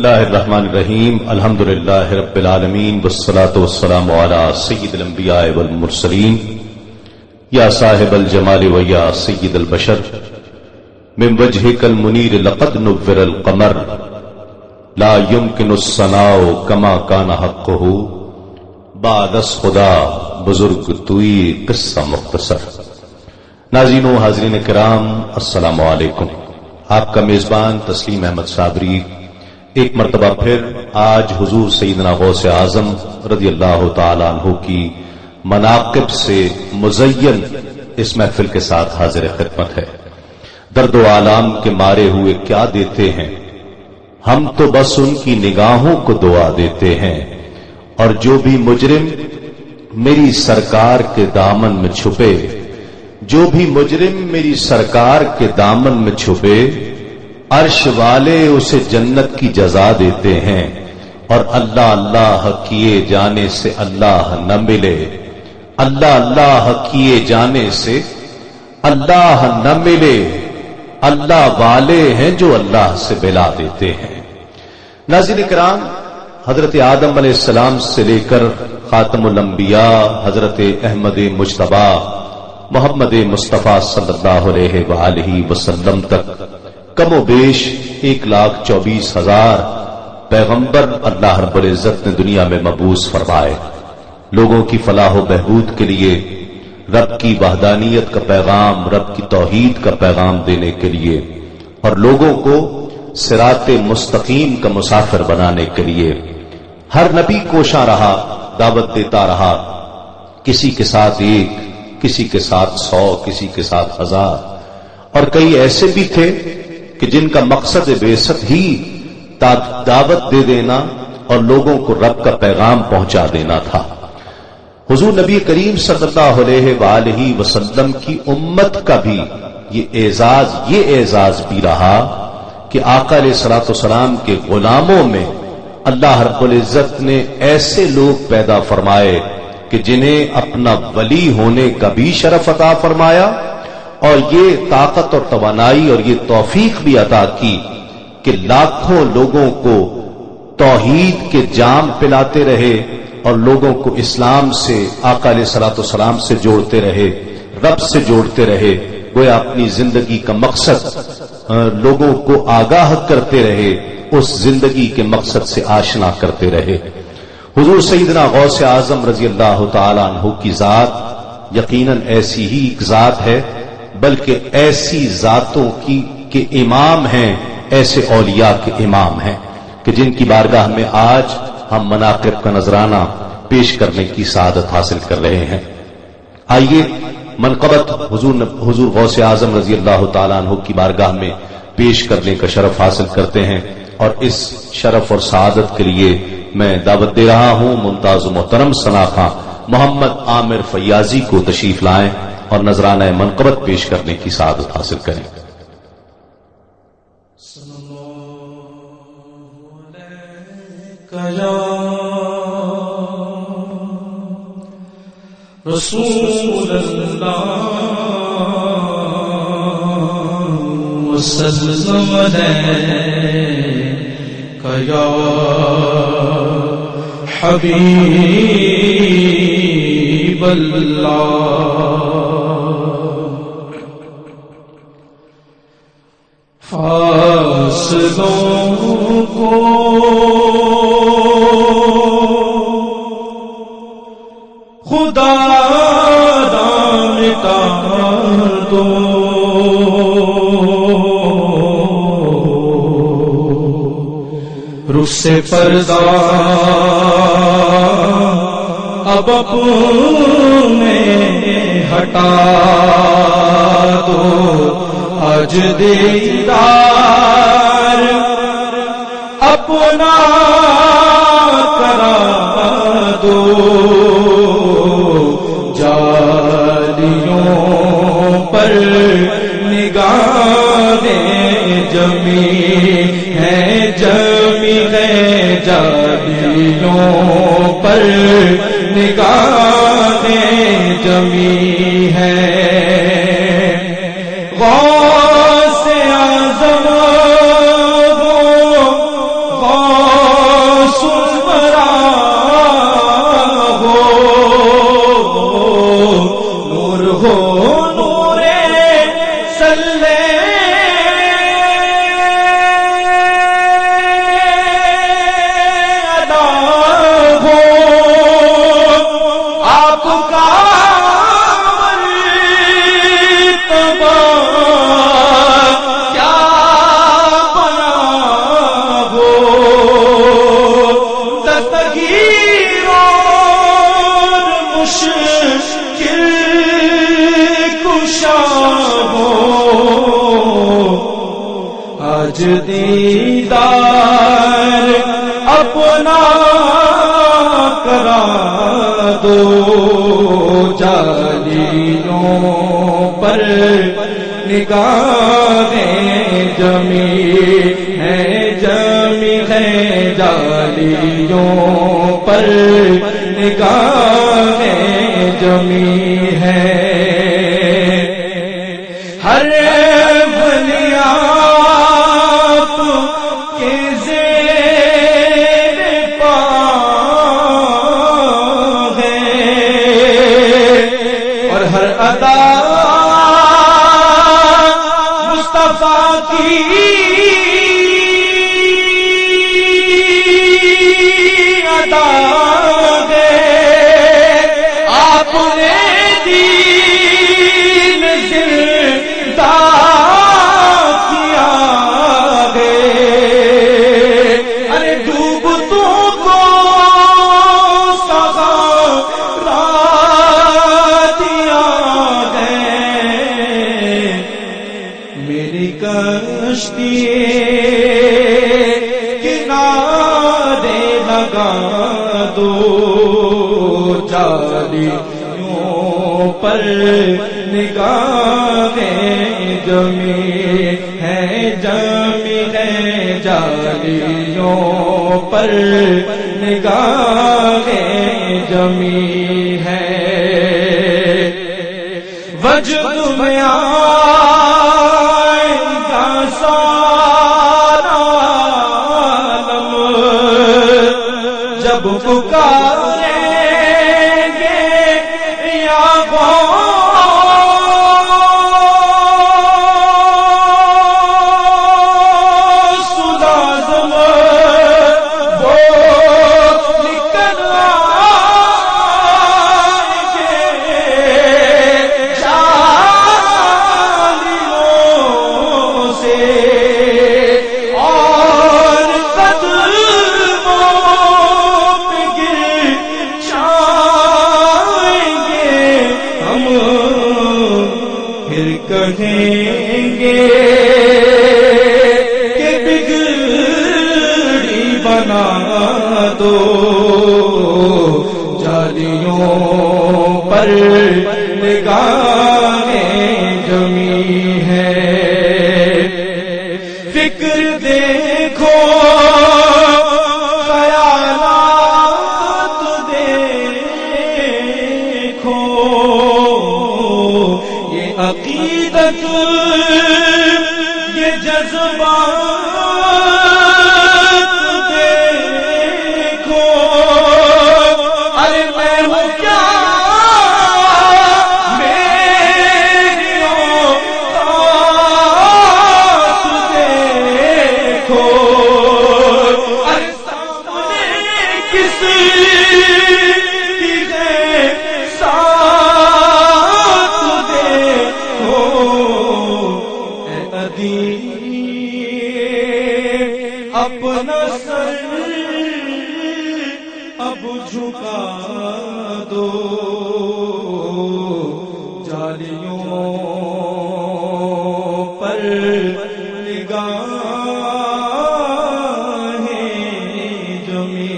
اللہ الرحمن الرحیم الحمدللہ رب العالمین والصلاة والسلام علی سید الانبیاء والمرسلین یا صاحب الجمال و یا سید البشر من وجهک المنیر لقد نور القمر لا يمكن الثناء كما كان حقه بعد از خدا بزرگ توئی قصہ مختصر۔ ناظرین و حاضرین کرام السلام علیکم۔ آپ کا میزبان تسلیم احمد صابری ایک مرتبہ پھر آج حضور سیدنا غوث اعظم رضی اللہ تعالی عنہ کی مناقب سے مزین اس محفل کے ساتھ حاضر خدمت ہے۔ درد و آلام کے مارے ہوئے کیا دیتے ہیں، ہم تو بس ان کی نگاہوں کو دعا دیتے ہیں، اور جو بھی مجرم میری سرکار کے دامن میں چھپے، جو بھی مجرم میری سرکار کے دامن میں چھپے، عرش والے اسے جنت کی جزا دیتے ہیں، اور اللہ اللہ کیے جانے سے اللہ نہ ملے، اللہ اللہ کیے جانے سے اللہ نہ ملے، اللہ والے ہیں جو اللہ سے بلا دیتے ہیں۔ ناظرین کرام، حضرت آدم علیہ السلام سے لے کر خاتم الانبیاء حضرت احمد مجتبی محمد مصطفیٰ صلی اللہ علیہ وآلہ وسلم تک کم و بیش 1,24,000 پیغمبر اللہ رب العزت نے دنیا میں مبعوث فرمائے، لوگوں کی فلاح و بہبود کے لیے، رب کی وحدانیت کا پیغام، رب کی توحید کا پیغام دینے کے لیے، اور لوگوں کو صراط مستقیم کا مسافر بنانے کے لیے۔ ہر نبی کوشاں رہا، دعوت دیتا رہا، کسی کے ساتھ 1، کسی کے ساتھ 100، کسی کے ساتھ 1000، اور کئی ایسے بھی تھے کہ جن کا مقصد بعثت ہی دعوت دے دینا اور لوگوں کو رب کا پیغام پہنچا دینا تھا۔ حضور نبی کریم صلی اللہ علیہ وآلہ وسلم کی امت کا بھی یہ اعزاز بھی رہا کہ آقا علیہ الصلوۃ والسلام کے غلاموں میں اللہ رب العزت نے ایسے لوگ پیدا فرمائے کہ جنہیں اپنا ولی ہونے کا بھی شرف عطا فرمایا، اور یہ طاقت اور توانائی اور یہ توفیق بھی عطا کی کہ لاکھوں لوگوں کو توحید کے جام پلاتے رہے اور لوگوں کو اسلام سے، آقا علیہ الصلوۃ والسلام سے جوڑتے رہے، رب سے جوڑتے رہے، گویا اپنی زندگی کا مقصد لوگوں کو آگاہ کرتے رہے، اس زندگی کے مقصد سے آشنا کرتے رہے۔ حضور سیدنا غوث اعظم رضی اللہ تعالی عنہ کی ذات یقیناً ایسی ہی ایک ذات ہے، بلکہ ایسی ذاتوں کی کہ امام ہیں، ایسے اولیاء کے امام ہیں کہ جن کی بارگاہ میں آج ہم مناقب کا نذرانہ پیش کرنے کی سعادت حاصل کر رہے ہیں۔ آئیے منقبت حضور غوث اعظم رضی اللہ تعالیٰ عنہ کی بارگاہ میں پیش کرنے کا شرف حاصل کرتے ہیں، اور اس شرف اور سعادت کے لیے میں دعوت دے رہا ہوں ممتاز و محترم ثنا خاں محمد عامر فیاضی کو تشریف لائیں اور نذرانہ منقبت پیش کرنے کی سعادت حاصل کریں۔ رسول اللہ وسلم علیک یا حبیب اللہ، فاصلوں کو خدا مٹا دو، رخ سے پردہ اب اپنے ہٹا دو، آج دیدار اپنا کرا دو، جالیوں پر نگاہیں جمی ہیں، جمی ہیں جالیوں پر نگاہیں جمی ہیں۔ غوث اعظم ہو، غوث اپنا کرا دو جالیوں پر نگاہیں جمی ہے جمی ہے جالیوں پر نگاہیں جمی ہے ہر بنیاد کے زیر پا ہے اور ہر ادا مصطفیٰ کی ادا ہے آپ نے دین زندہ کیا ہے ارے ڈوبتوں کو سہارا دیا ہے میری کشتی کنارے لگا دو جالیوں پر نگاہیں جمی ہے جالیوں پر نگاہیں جمی ہے وجد میں آئے گا سارا عالم جب پکاریں گے یا غوث العظم وہ نکل آئیں گے جالیوں سے اور قدموں پہ گر جائیں گے ہم پھر کہیں گے کہ بگڑی بنا دو جالیوں پر نگاہیں جمی ہے فکر دیکھو خیالات دیکھو یہ عقیدت یہ جذبات دیکھو ارے میں ہوں کیا میری اوقات دیکھو ارے سامنے کس کی ہے ساتھ دیکھو اے ادیب اپنا سر اب جھکا دو جالیوں پر نگاہیں جمی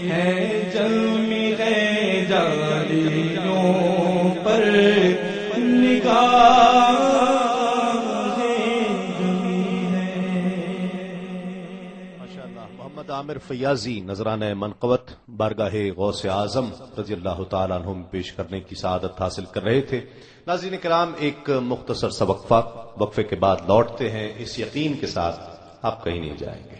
ہے جالیوں پر نگاہیں جمی ہے ماشاءاللہ محمد عامر فیاضی نذرانہ منقبت بارگاہ غوث اعظم رضی اللہ تعالیٰ عنہ پیش کرنے کی سعادت حاصل کر رہے تھے. ناظرین کرام ایک مختصر سا وقفے کے بعد لوٹتے ہیں اس یقین کے ساتھ آپ کہیں نہیں جائیں گے.